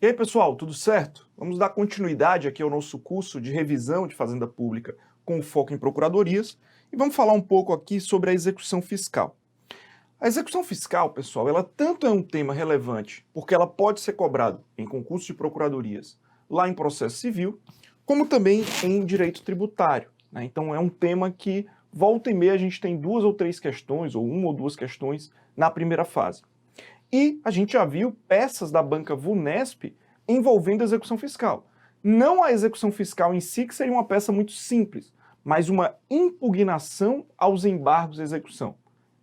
E aí, pessoal, tudo certo? Vamos dar continuidade aqui ao nosso curso de revisão de Fazenda Pública com foco em procuradorias e vamos falar um pouco aqui sobre a execução fiscal. A execução fiscal, pessoal, ela tanto é um tema relevante porque ela pode ser cobrada em concurso de procuradorias lá em processo civil, como também em direito tributário, né? Então é um tema que volta e meia a gente tem duas ou três questões, ou uma ou duas questões na primeira fase. E a gente já viu peças da banca VUNESP envolvendo a execução fiscal. Não a execução fiscal em si, que seria uma peça muito simples, mas uma impugnação aos embargos de execução.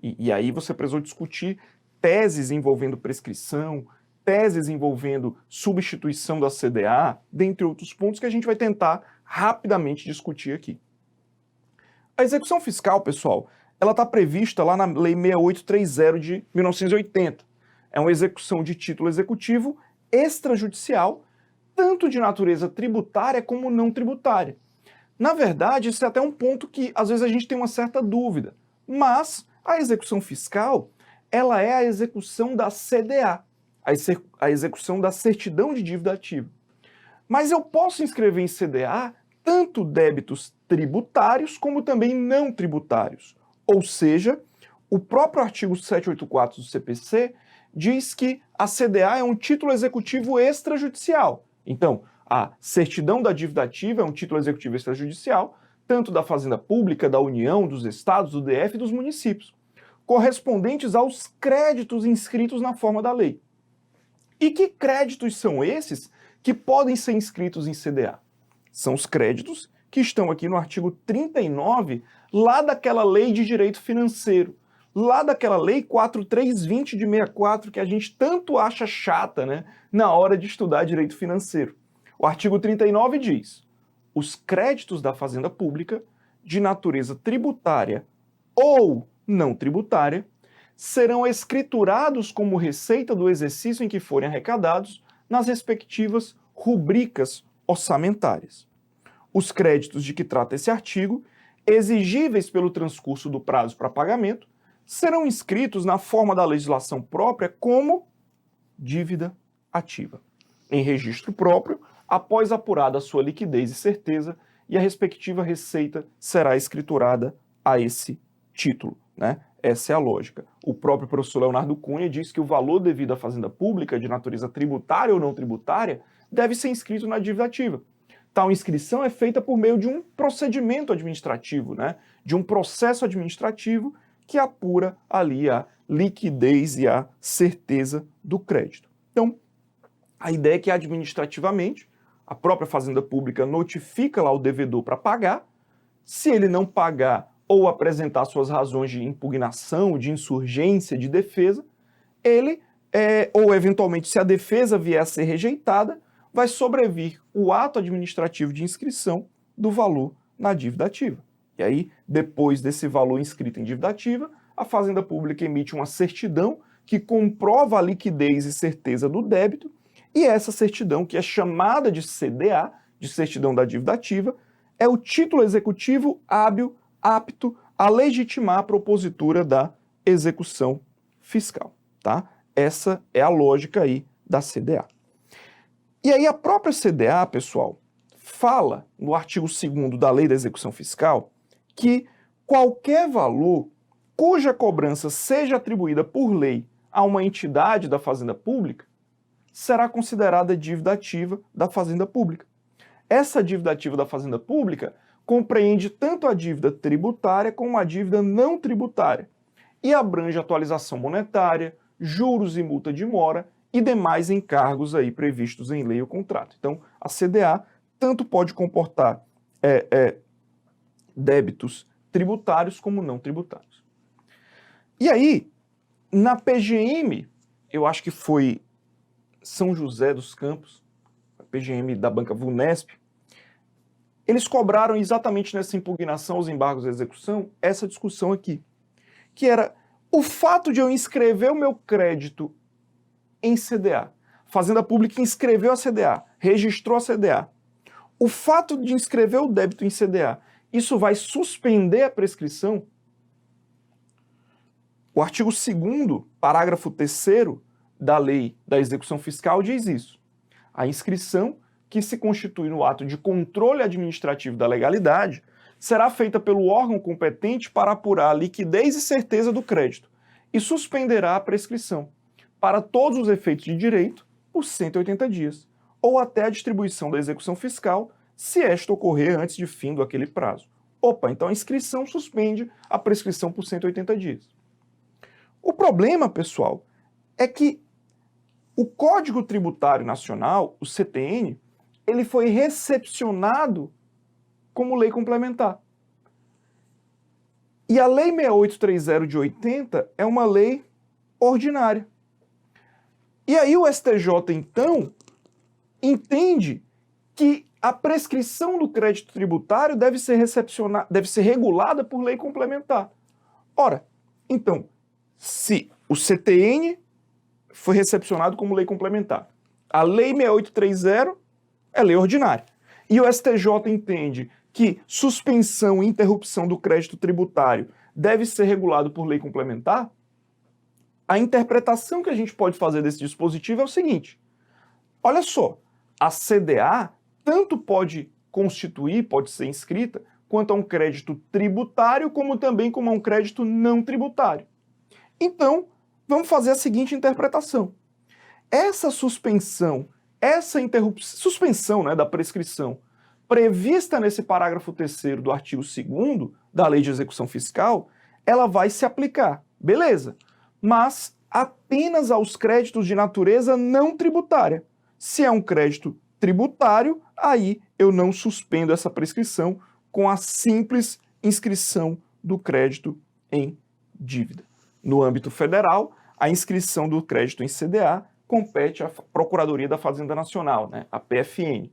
E aí você precisou discutir teses envolvendo prescrição, teses envolvendo substituição da CDA, dentre outros pontos que a gente vai tentar rapidamente discutir aqui. A execução fiscal, pessoal, ela está prevista lá na Lei 6830 de 1980. É uma execução de título executivo extrajudicial, tanto de natureza tributária como não tributária. Na verdade, isso é até um ponto que às vezes a gente tem uma certa dúvida, mas a execução fiscal, ela é a execução da CDA, a execução da certidão de dívida ativa. Mas eu posso inscrever em CDA tanto débitos tributários como também não tributários. Ou seja, o próprio artigo 784 do CPC diz que a CDA é um título executivo extrajudicial. Então, a certidão da dívida ativa é um título executivo extrajudicial, tanto da Fazenda Pública, da União, dos estados, do DF e dos municípios, correspondentes aos créditos inscritos na forma da lei. E que créditos são esses que podem ser inscritos em CDA? São os créditos que estão aqui no artigo 39, lá daquela lei de direito financeiro, lá daquela lei 4320 de 64, que a gente tanto acha chata, né, na hora de estudar direito financeiro. O artigo 39 diz: os créditos da Fazenda Pública, de natureza tributária ou não tributária, serão escriturados como receita do exercício em que forem arrecadados nas respectivas rubricas orçamentárias. Os créditos de que trata esse artigo, exigíveis pelo transcurso do prazo para pagamento, serão inscritos na forma da legislação própria como dívida ativa, em registro próprio, após apurada a sua liquidez e certeza, e a respectiva receita será escriturada a esse título, né? Essa é a lógica. O próprio professor Leonardo Cunha diz que o valor devido à fazenda pública, de natureza tributária ou não tributária, deve ser inscrito na dívida ativa. Tal inscrição é feita por meio de um procedimento administrativo, né? De um processo administrativo que apura ali a liquidez e a certeza do crédito. Então, a ideia é que administrativamente a própria Fazenda Pública notifica lá o devedor para pagar. Se ele não pagar ou apresentar suas razões de impugnação, de insurgência, de defesa, ele, ou eventualmente se a defesa vier a ser rejeitada, vai sobrevir o ato administrativo de inscrição do valor na dívida ativa. E aí, depois desse valor inscrito em dívida ativa, a Fazenda Pública emite uma certidão que comprova a liquidez e certeza do débito, e essa certidão, que é chamada de CDA, de certidão da dívida ativa, é o título executivo hábil, apto a legitimar a propositura da execução fiscal, tá? Essa é a lógica aí da CDA. E aí a própria CDA, pessoal, fala no artigo 2º da Lei da Execução Fiscal que qualquer valor cuja cobrança seja atribuída por lei a uma entidade da Fazenda Pública será considerada dívida ativa da Fazenda Pública. Essa dívida ativa da Fazenda Pública compreende tanto a dívida tributária como a dívida não tributária e abrange atualização monetária, juros e multa de mora e demais encargos aí previstos em lei ou contrato. Então, a CDA tanto pode comportar débitos tributários como não tributários. E aí, na PGM, eu acho que foi São José dos Campos, a PGM da banca VUNESP, eles cobraram exatamente nessa impugnação aos embargos de execução essa discussão aqui, que era o fato de eu inscrever o meu crédito em CDA. Fazenda Pública inscreveu a CDA, registrou a CDA. O fato de inscrever o débito em CDA, isso vai suspender a prescrição? O artigo 2º, parágrafo 3º da Lei da Execução Fiscal diz isso. A inscrição, que se constitui no ato de controle administrativo da legalidade, será feita pelo órgão competente para apurar a liquidez e certeza do crédito e suspenderá a prescrição, para todos os efeitos de direito, por 180 dias, ou até a distribuição da execução fiscal, se esta ocorrer antes de fim daquele prazo. Opa, então a inscrição suspende a prescrição por 180 dias. O problema, pessoal, é que o Código Tributário Nacional, o CTN, ele foi recepcionado como lei complementar. E a Lei 6830 de 80 é uma lei ordinária. E aí o STJ, então, entende que a prescrição do crédito tributário deve ser regulada por lei complementar. Ora, então, se o CTN foi recepcionado como lei complementar, a Lei 6830 é lei ordinária, e o STJ entende que suspensão e interrupção do crédito tributário deve ser regulado por lei complementar, a interpretação que a gente pode fazer desse dispositivo é o seguinte: olha só, a CDA tanto pode constituir, pode ser inscrita, quanto a um crédito tributário, como também como a um crédito não tributário. Então, vamos fazer a seguinte interpretação. Essa suspensão, suspensão, né, da prescrição, prevista nesse parágrafo 3º do artigo 2º da Lei de Execução Fiscal, ela vai se aplicar, beleza, mas apenas aos créditos de natureza não tributária. Se é um crédito tributário, aí eu não suspendo essa prescrição com a simples inscrição do crédito em dívida. No âmbito federal, a inscrição do crédito em CDA compete à Procuradoria da Fazenda Nacional, né, a PFN.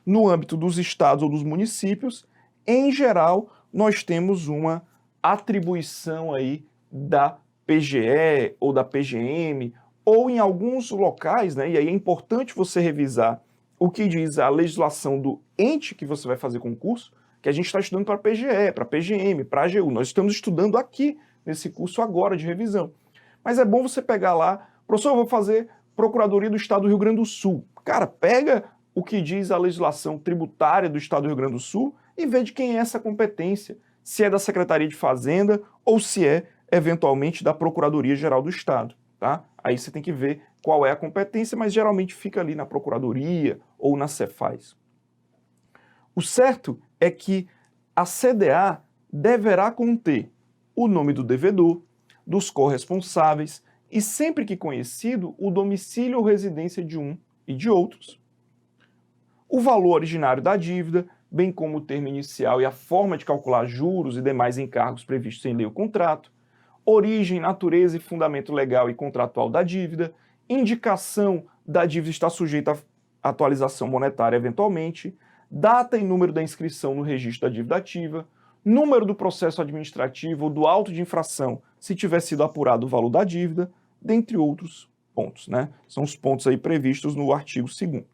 No âmbito dos estados ou dos municípios, em geral, nós temos uma atribuição aí da PGE ou da PGM, ou em alguns locais, né, e aí é importante você revisar o que diz a legislação do ente que você vai fazer concurso, que a gente está estudando para PGE, para PGM, para AGU. Nós estamos estudando aqui nesse curso agora de revisão. Mas é bom você pegar lá, professor, eu vou fazer Procuradoria do Estado do Rio Grande do Sul. Cara, pega o que diz a legislação tributária do Estado do Rio Grande do Sul e vê de quem é essa competência, se é da Secretaria de Fazenda ou se é, eventualmente, da Procuradoria-Geral do Estado, tá? Aí você tem que ver qual é a competência, mas geralmente fica ali na Procuradoria ou na Cefaz. O certo é que a CDA deverá conter o nome do devedor, dos corresponsáveis e, sempre que conhecido, o domicílio ou residência de um e de outros, o valor originário da dívida, bem como o termo inicial e a forma de calcular juros e demais encargos previstos em lei ou contrato, origem, natureza e fundamento legal e contratual da dívida, indicação da dívida estar sujeita a atualização monetária eventualmente, data e número da inscrição no registro da dívida ativa, número do processo administrativo ou do auto de infração, se tiver sido apurado o valor da dívida, dentre outros pontos, né? São os pontos aí previstos no artigo 2º.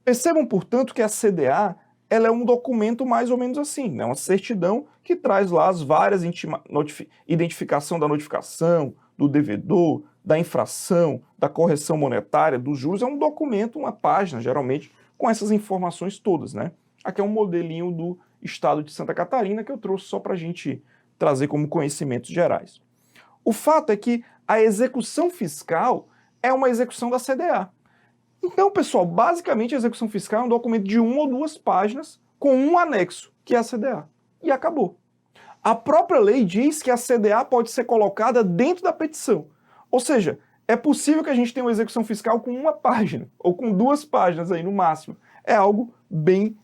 Percebam, portanto, que a CDA ela é um documento mais ou menos assim, né? Uma certidão que traz lá as várias identificação da notificação, do devedor, da infração, da correção monetária, dos juros. É um documento, uma página, geralmente, com essas informações todas, né? Aqui é um modelinho do estado de Santa Catarina que eu trouxe só para a gente trazer como conhecimentos gerais. O fato é que a execução fiscal é uma execução da CDA. Então, pessoal, basicamente a execução fiscal é um documento de 1 ou 2 páginas com um anexo, que é a CDA. E acabou. A própria lei diz que a CDA pode ser colocada dentro da petição. Ou seja, é possível que a gente tenha uma execução fiscal com 1 página, ou com 2 páginas aí no máximo. É algo bem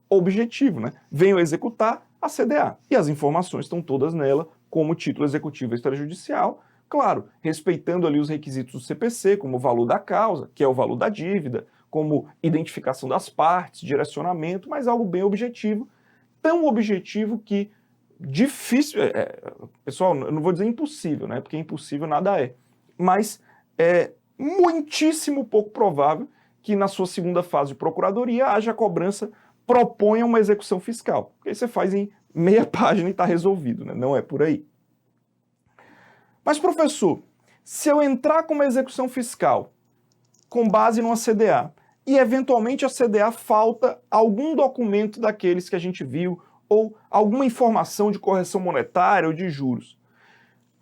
objetivo, né? Venho executar a CDA. E as informações estão todas nela, como título executivo extrajudicial, claro, respeitando ali os requisitos do CPC, como o valor da causa, que é o valor da dívida, como identificação das partes, direcionamento, mas algo bem objetivo, tão objetivo que difícil, pessoal, eu não vou dizer impossível, né, porque impossível nada é, mas é muitíssimo pouco provável que na sua segunda fase de procuradoria haja cobrança, proponha uma execução fiscal, porque aí você faz em meia página e está resolvido, né? Não é por aí. Mas, professor, se eu entrar com uma execução fiscal com base numa CDA, e eventualmente a CDA falta algum documento daqueles que a gente viu ou alguma informação de correção monetária ou de juros.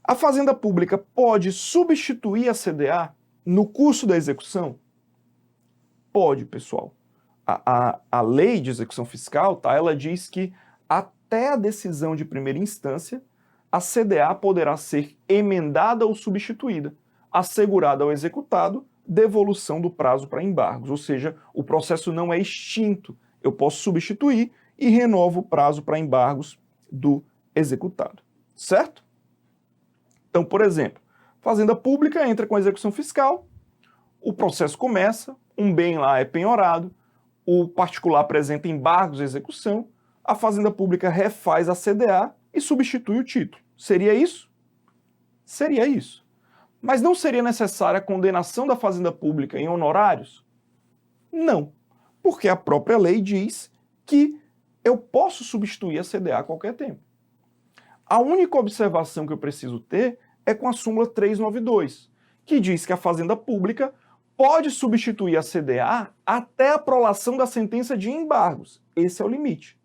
A Fazenda Pública pode substituir a CDA no curso da execução? Pode, pessoal. A lei de execução fiscal, tá, ela diz que até a decisão de primeira instância, a CDA poderá ser emendada ou substituída, assegurada ao executado devolução do prazo para embargos, ou seja, o processo não é extinto, eu posso substituir e renovo o prazo para embargos do executado, certo? Então, por exemplo, Fazenda Pública entra com a execução fiscal, o processo começa, um bem lá é penhorado, o particular apresenta embargos de execução, a Fazenda Pública refaz a CDA e substitui o título. Seria isso? Seria isso. Mas não seria necessária a condenação da Fazenda Pública em honorários? Não, porque a própria lei diz que eu posso substituir a CDA a qualquer tempo. A única observação que eu preciso ter é com a súmula 392, que diz que a Fazenda Pública pode substituir a CDA até a prolação da sentença de embargos. Esse é o limite.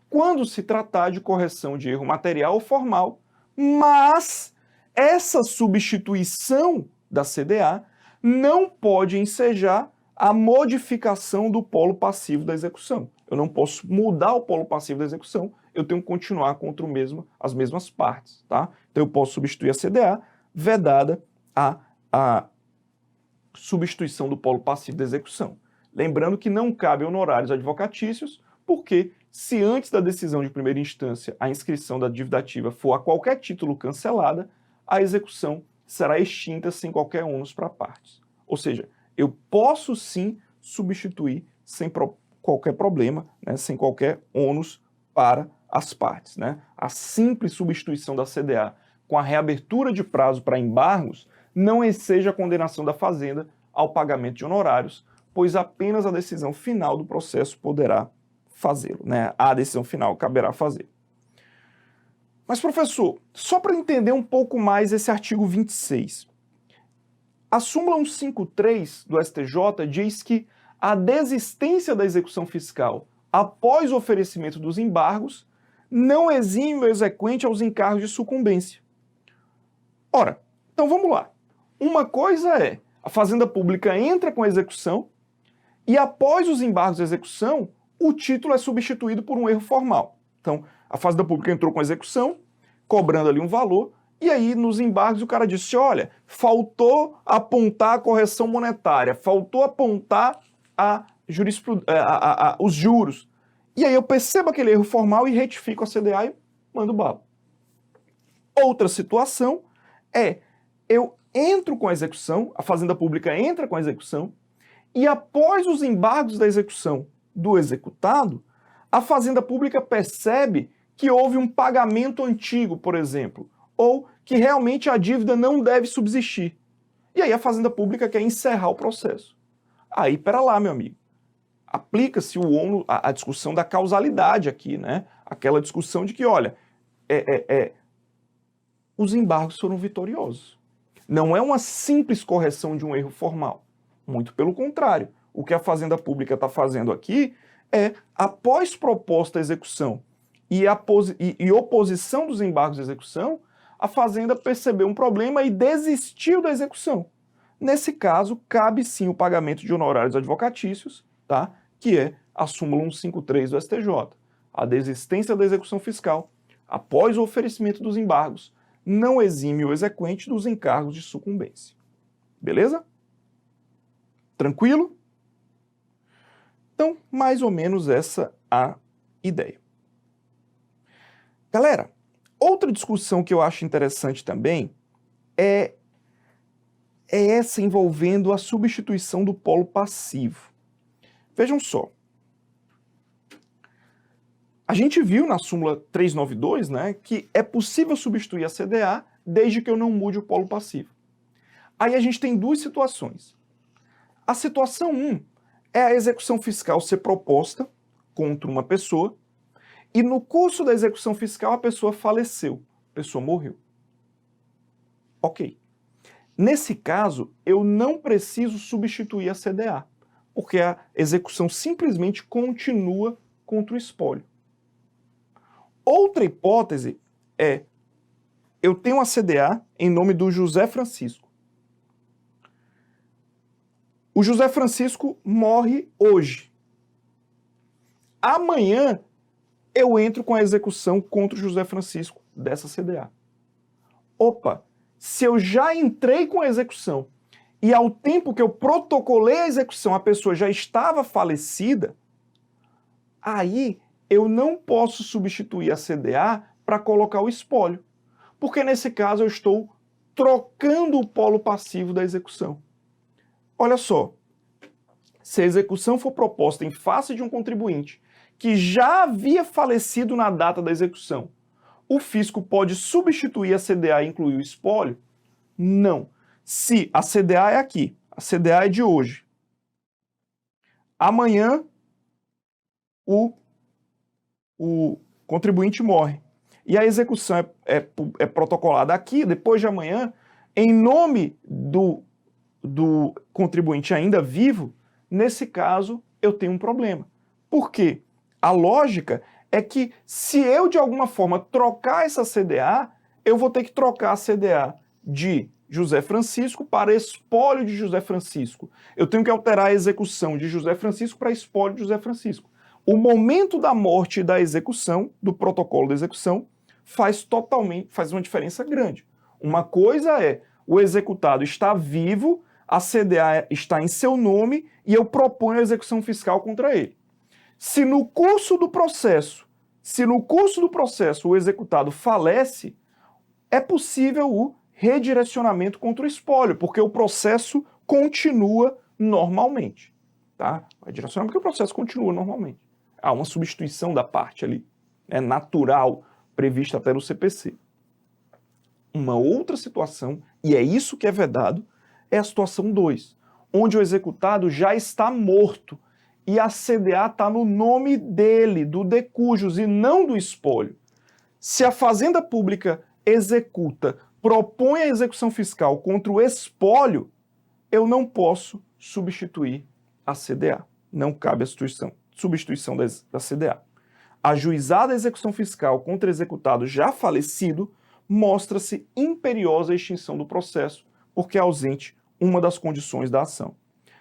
Quando se tratar de correção de erro material ou formal, mas essa substituição da CDA não pode ensejar a modificação do polo passivo da execução. Eu não posso mudar o polo passivo da execução, eu tenho que continuar contra as mesmas partes, tá? Então eu posso substituir a CDA, vedada a substituição do polo passivo da execução. Lembrando que não cabe honorários advocatícios, porque se antes da decisão de primeira instância a inscrição da dívida ativa for a qualquer título cancelada, a execução será extinta sem qualquer ônus para partes. Ou seja, eu posso sim substituir sem qualquer problema, né, sem qualquer ônus para as partes, né? A simples substituição da CDA com a reabertura de prazo para embargos não enseja a condenação da Fazenda ao pagamento de honorários, pois apenas a decisão final do processo poderá fazê-lo, né? A decisão final caberá fazer. Mas, professor, só para entender um pouco mais esse artigo 26, a súmula 153 do STJ diz que a desistência da execução fiscal após o oferecimento dos embargos não exime o exequente aos encargos de sucumbência. Ora, então vamos lá. Uma coisa é, a Fazenda Pública entra com a execução e após os embargos de execução, o título é substituído por um erro formal. Então, a Fazenda Pública entrou com a execução, cobrando ali um valor, e aí nos embargos o cara disse, olha, faltou apontar a correção monetária, faltou apontar os juros. E aí eu percebo aquele erro formal e retifico a CDA e mando bala. Outra situação é, eu entro com a execução, a Fazenda Pública entra com a execução, e após os embargos da execução do executado, a Fazenda Pública percebe que houve um pagamento antigo, por exemplo, ou que realmente a dívida não deve subsistir. E aí a Fazenda Pública quer encerrar o processo. Aí, pera lá, meu amigo. Aplica-se a discussão da causalidade aqui, né? Aquela discussão de que, olha, os embargos foram vitoriosos. Não é uma simples correção de um erro formal. Muito pelo contrário. O que a Fazenda Pública está fazendo aqui é, após proposta à execução e oposição dos embargos de execução, a Fazenda percebeu um problema e desistiu da execução. Nesse caso, cabe sim o pagamento de honorários advocatícios, tá? Que é a súmula 153 do STJ. A desistência da execução fiscal, após o oferecimento dos embargos, não exime o exequente dos encargos de sucumbência. Beleza? Tranquilo? Então, mais ou menos essa a ideia. Galera, outra discussão que eu acho interessante também é essa envolvendo a substituição do polo passivo. Vejam só. A gente viu na súmula 392, né, que é possível substituir a CDA desde que eu não mude o polo passivo. Aí a gente tem duas situações. A situação 1 é a execução fiscal ser proposta contra uma pessoa e no curso da execução fiscal a pessoa faleceu, a pessoa morreu. Ok. Nesse caso, eu não preciso substituir a CDA, porque a execução simplesmente continua contra o espólio. Outra hipótese é, eu tenho uma CDA em nome do José Francisco. O José Francisco morre hoje. Amanhã eu entro com a execução contra o José Francisco dessa CDA. Opa, se eu já entrei com a execução e ao tempo que eu protocolei a execução a pessoa já estava falecida, aí eu não posso substituir a CDA para colocar o espólio, porque nesse caso eu estou trocando o polo passivo da execução. Olha só, se a execução for proposta em face de um contribuinte que já havia falecido na data da execução, o fisco pode substituir a CDA e incluir o espólio? Não. Se a CDA é aqui, a CDA é de hoje, amanhã o contribuinte morre e a execução é protocolada aqui, depois de amanhã, em nome do contribuinte ainda vivo, nesse caso eu tenho um problema. Por quê? A lógica é que se eu de alguma forma trocar essa CDA, eu vou ter que trocar a CDA de José Francisco para espólio de José Francisco. Eu tenho que alterar a execução de José Francisco para espólio de José Francisco. O momento da morte e da execução, do protocolo da execução, faz uma diferença grande. Uma coisa é, o executado está vivo, a CDA está em seu nome e eu proponho a execução fiscal contra ele. Se no curso do processo o executado falece, é possível o redirecionamento contra o espólio, porque o processo continua normalmente. Tá? O redirecionamento porque o processo continua normalmente. Há uma substituição da parte ali, natural, prevista até no CPC. Uma outra situação, e é isso que é vedado, é a situação 2, onde o executado já está morto e a CDA está no nome dele, do de cujus, e não do espólio. Se a Fazenda Pública executa, propõe a execução fiscal contra o espólio, eu não posso substituir a CDA. Não cabe a substituição da CDA. Ajuizada a execução fiscal contra executado já falecido, mostra-se imperiosa a extinção do processo, porque é ausente uma das condições da ação.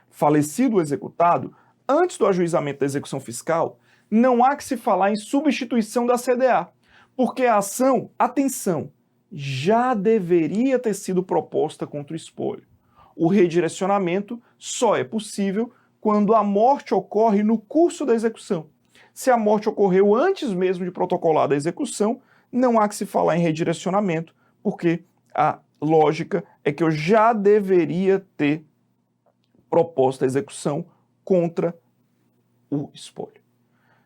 Falecido o executado, antes do ajuizamento da execução fiscal, não há que se falar em substituição da CDA, porque a ação, atenção, já deveria ter sido proposta contra o espólio. O redirecionamento só é possível quando a morte ocorre no curso da execução. Se a morte ocorreu antes mesmo de protocolar a execução, não há que se falar em redirecionamento, porque a lógica é que eu já deveria ter proposta a execução contra o espólio.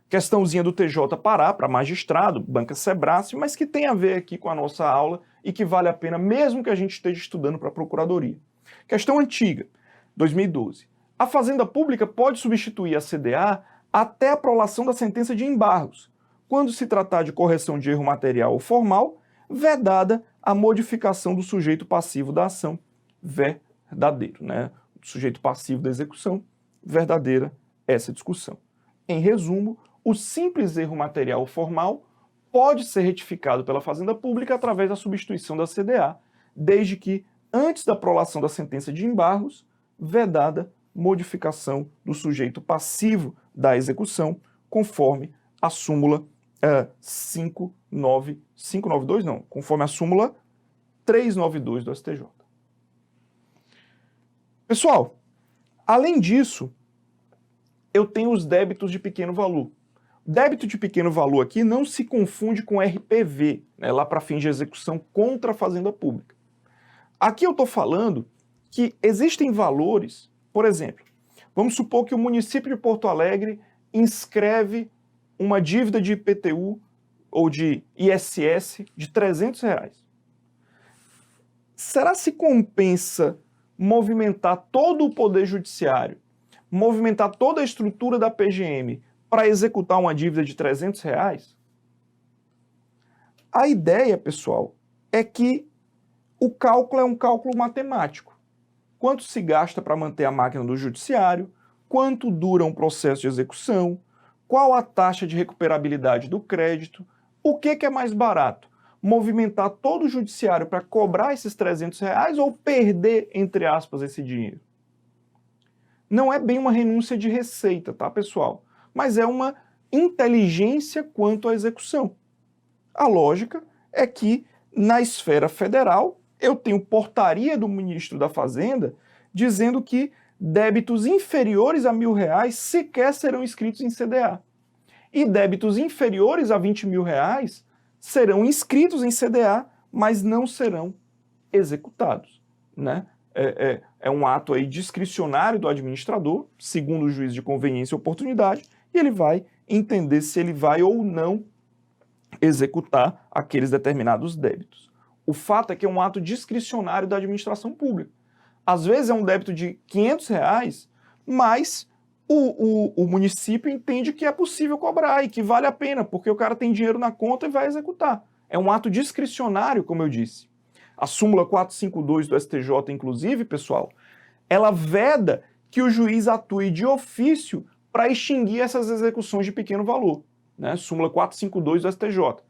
Questãozinha do TJ Pará para magistrado, banca Sebrae, mas que tem a ver aqui com a nossa aula e que vale a pena mesmo que a gente esteja estudando para a procuradoria. Questão antiga, 2012. A Fazenda Pública pode substituir a CDA até a prolação da sentença de embargos, quando se tratar de correção de erro material ou formal, vedada a modificação do sujeito passivo da ação, verdadeiro, O sujeito passivo da execução, verdadeira essa discussão. Em resumo, o simples erro material ou formal pode ser retificado pela Fazenda Pública através da substituição da CDA, desde que, antes da prolação da sentença de embargos, vedada modificação do sujeito passivo da execução, conforme a súmula 592, não, conforme a súmula 392 do STJ. Pessoal, além disso, eu tenho os débitos de pequeno valor. Débito de pequeno valor aqui não se confunde com RPV, lá para fins de execução contra a Fazenda Pública. Aqui eu estou falando que existem valores, por exemplo, vamos supor que o município de Porto Alegre inscreve uma dívida de IPTU ou de ISS de R$300. Será se compensa movimentar todo o poder judiciário, movimentar toda a estrutura da PGM para executar uma dívida de R$300? A ideia, pessoal, é que o cálculo é um cálculo matemático. Quanto se gasta para manter a máquina do judiciário, quanto dura um processo de execução, qual a taxa de recuperabilidade do crédito, o que é mais barato? Movimentar todo o judiciário para cobrar esses R$300 ou perder, entre aspas, esse dinheiro? Não é bem uma renúncia de receita, tá, pessoal? Mas é uma inteligência quanto à execução. A lógica é que, na esfera federal, eu tenho portaria do ministro da Fazenda dizendo que débitos inferiores a R$1.000 sequer serão inscritos em CDA. E débitos inferiores a R$20.000 serão inscritos em CDA, mas não serão executados, né? É um ato aí discricionário do administrador, segundo o juiz de conveniência e oportunidade, e ele vai entender se ele vai ou não executar aqueles determinados débitos. O fato é que é um ato discricionário da administração pública. Às vezes é um débito de R$500, mas o município entende que é possível cobrar e que vale a pena, porque o cara tem dinheiro na conta e vai executar. É um ato discricionário, como eu disse. A súmula 452 do STJ, inclusive, pessoal, ela veda que o juiz atue de ofício para extinguir essas execuções de pequeno valor, né? Súmula 452 do STJ.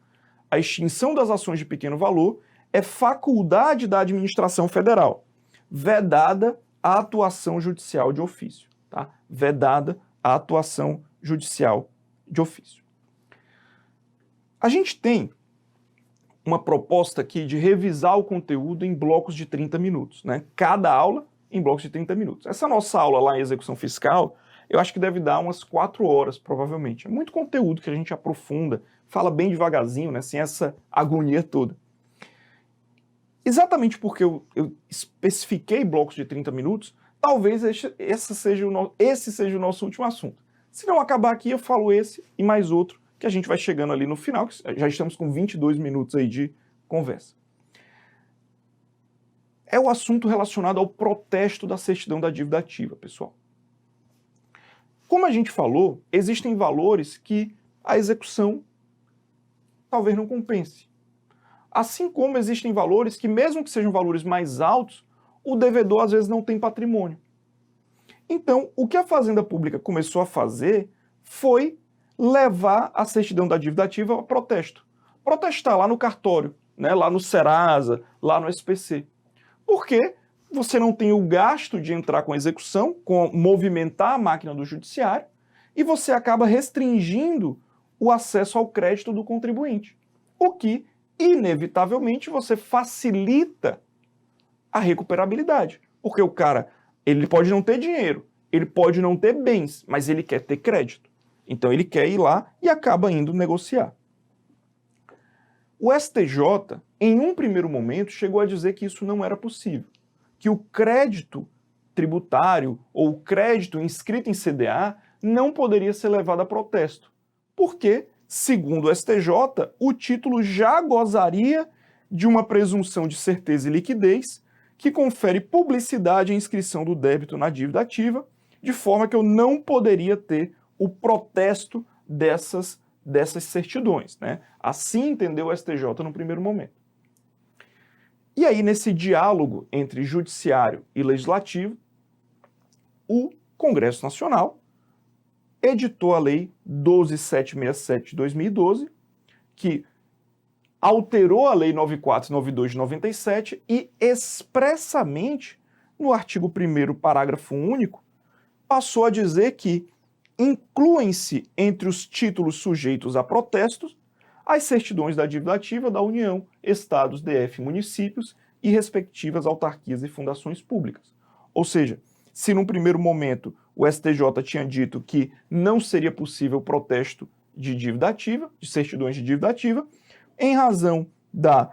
A extinção das ações de pequeno valor é faculdade da administração federal, vedada a atuação judicial de ofício, tá? Vedada a atuação judicial de ofício. A gente tem uma proposta aqui de revisar o conteúdo em blocos de 30 minutos, né? Cada aula em blocos de 30 minutos. Essa nossa aula lá em execução fiscal, eu acho que deve dar umas 4 horas, provavelmente. É muito conteúdo que a gente aprofunda, fala bem devagarzinho, né? Sem essa agonia toda. Exatamente porque eu especifiquei blocos de 30 minutos, talvez esse seja o nosso último assunto. Se não acabar aqui, eu falo esse e mais outro, que a gente vai chegando ali no final, que já estamos com 22 minutos aí de conversa. É o assunto relacionado ao protesto da certidão da dívida ativa, pessoal. Como a gente falou, existem valores que a execução talvez não compense. Assim como existem valores que, mesmo que sejam valores mais altos, o devedor às vezes não tem patrimônio. Então, o que a Fazenda Pública começou a fazer foi levar a certidão da dívida ativa a protesto. Protestar lá no cartório, né, lá no Serasa, lá no SPC. Porque você não tem o gasto de entrar com a execução, com movimentar a máquina do judiciário, e você acaba restringindo o acesso ao crédito do contribuinte. O que, inevitavelmente, você facilita a recuperabilidade. Porque o cara, ele pode não ter dinheiro, ele pode não ter bens, mas ele quer ter crédito. Então ele quer ir lá e acaba indo negociar. O STJ, em um primeiro momento, chegou a dizer que isso não era possível, que o crédito tributário ou o crédito inscrito em CDA não poderia ser levado a protesto, porque, segundo o STJ, o título já gozaria de uma presunção de certeza e liquidez que confere publicidade à inscrição do débito na dívida ativa, de forma que eu não poderia ter o protesto dessas certidões, né? Assim entendeu o STJ no primeiro momento. E aí, nesse diálogo entre judiciário e legislativo, o Congresso Nacional editou a Lei 12.767 de 2012, que alterou a Lei 9492 de 97 e expressamente, no artigo 1º, parágrafo único, passou a dizer que incluem-se entre os títulos sujeitos a protestos as certidões da dívida ativa da União, Estados, DF, municípios e respectivas autarquias e fundações públicas. Ou seja, se num primeiro momento o STJ tinha dito que não seria possível protesto de dívida ativa, de certidões de dívida ativa, em razão da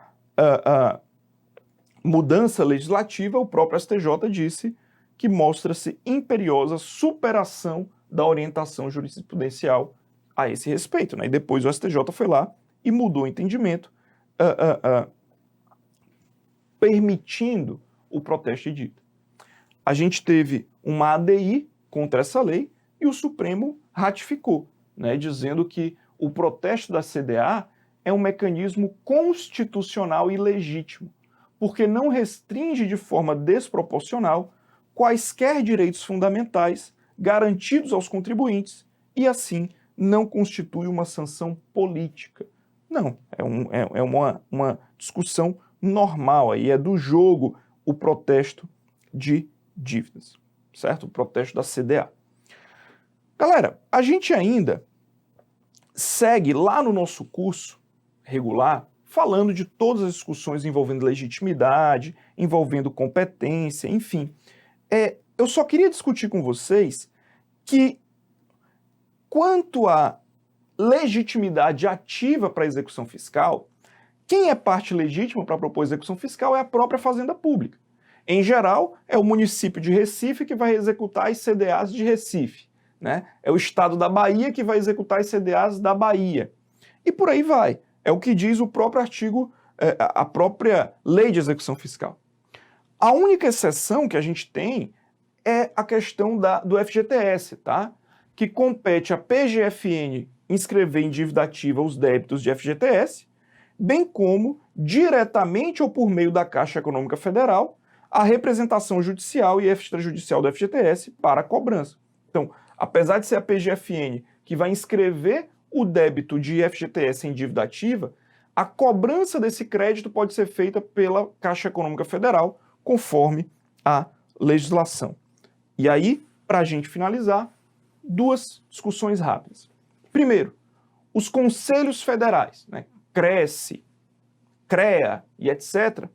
mudança legislativa, o próprio STJ disse que mostra-se imperiosa superação da orientação jurisprudencial a esse respeito, né? E depois o STJ foi lá e mudou o entendimento, permitindo o protesto de dívida. A gente teve uma ADI contra essa lei e o Supremo ratificou, né, dizendo que o protesto da CDA é um mecanismo constitucional e legítimo, porque não restringe de forma desproporcional quaisquer direitos fundamentais garantidos aos contribuintes e, assim, não constitui uma sanção política. Não, é uma discussão normal, aí é do jogo o protesto de dívidas, certo? O protesto da CDA. Galera, a gente ainda segue lá no nosso curso regular falando de todas as discussões envolvendo legitimidade, envolvendo competência, enfim. Eu só queria discutir com vocês que quanto à legitimidade ativa para a execução fiscal, quem é parte legítima para propor execução fiscal é a própria Fazenda Pública. Em geral, é o município de Recife que vai executar as CDAs de Recife, né? É o estado da Bahia que vai executar as CDAs da Bahia. E por aí vai. É o que diz o próprio artigo, a própria lei de execução fiscal. A única exceção que a gente tem é a questão do FGTS, tá? Que compete à PGFN inscrever em dívida ativa os débitos de FGTS, bem como, diretamente ou por meio da Caixa Econômica Federal, a representação judicial e extrajudicial do FGTS para a cobrança. Então, apesar de ser a PGFN que vai inscrever o débito de FGTS em dívida ativa, a cobrança desse crédito pode ser feita pela Caixa Econômica Federal, conforme a legislação. E aí, para a gente finalizar, duas discussões rápidas. Primeiro, os conselhos federais, né, Cresce, CREA e etc.,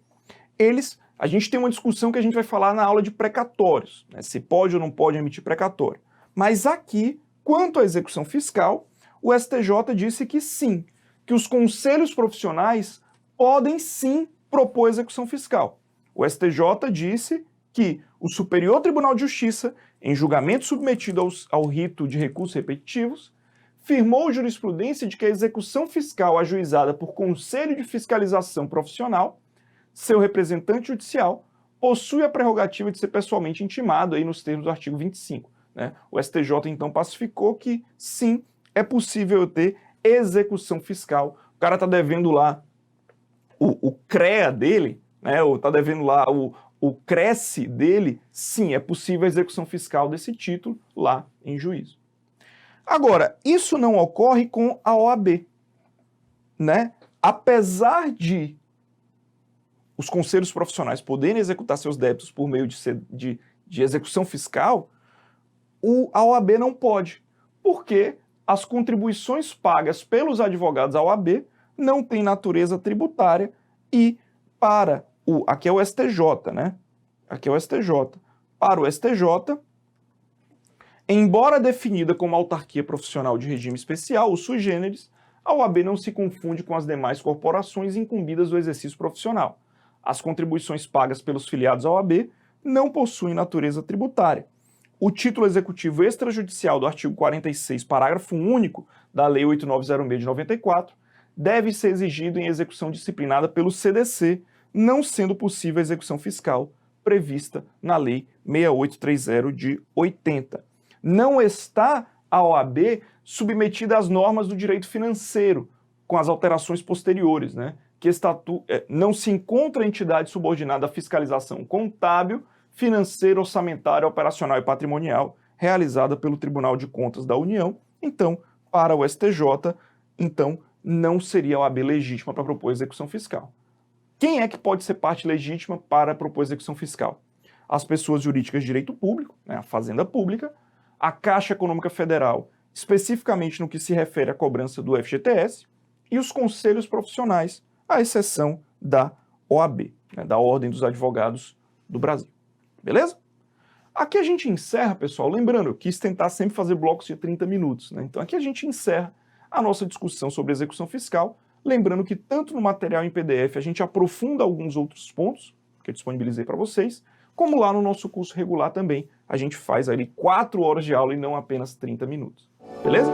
a gente tem uma discussão que a gente vai falar na aula de precatórios, né, se pode ou não pode emitir precatório. Mas aqui, quanto à execução fiscal, o STJ disse que sim, que os conselhos profissionais podem sim propor execução fiscal. O STJ disse que o Superior Tribunal de Justiça, em julgamento submetido ao rito de recursos repetitivos, firmou jurisprudência de que a execução fiscal ajuizada por Conselho de Fiscalização Profissional, seu representante judicial, possui a prerrogativa de ser pessoalmente intimado aí nos termos do artigo 25. Né? O STJ então pacificou que sim, é possível ter execução fiscal. O cara está devendo lá o CREA dele, né? Ou está devendo lá o Cresce dele, sim, é possível a execução fiscal desse título lá em juízo. Agora, isso não ocorre com a OAB, né? Apesar de os conselhos profissionais poderem executar seus débitos por meio de execução fiscal, a OAB não pode, porque as contribuições pagas pelos advogados à OAB não têm natureza tributária e aqui é o STJ, né? Aqui é o STJ. Para o STJ, embora definida como autarquia profissional de regime especial, o sui generis, a OAB não se confunde com as demais corporações incumbidas do exercício profissional. As contribuições pagas pelos filiados à OAB não possuem natureza tributária. O título executivo extrajudicial do artigo 46, parágrafo único da Lei 8906 de 94, deve ser exigido em execução disciplinada pelo CDC, não sendo possível a execução fiscal prevista na Lei 6830 de 80. Não está a OAB submetida às normas do direito financeiro, com as alterações posteriores, né? Que não se encontra entidade subordinada à fiscalização contábil, financeira, orçamentária, operacional e patrimonial, realizada pelo Tribunal de Contas da União. Então, para o STJ, não seria a OAB legítima para propor execução fiscal. Quem é que pode ser parte legítima para propor execução fiscal? As pessoas jurídicas de direito público, né, a Fazenda Pública, a Caixa Econômica Federal, especificamente no que se refere à cobrança do FGTS, e os conselhos profissionais, à exceção da OAB, né, da Ordem dos Advogados do Brasil. Beleza? Aqui a gente encerra, pessoal, lembrando, eu quis tentar sempre fazer blocos de 30 minutos, né? Então aqui a gente encerra a nossa discussão sobre execução fiscal, lembrando que tanto no material em PDF a gente aprofunda alguns outros pontos que eu disponibilizei para vocês, como lá no nosso curso regular também, a gente faz ali 4 horas de aula e não apenas 30 minutos. Beleza?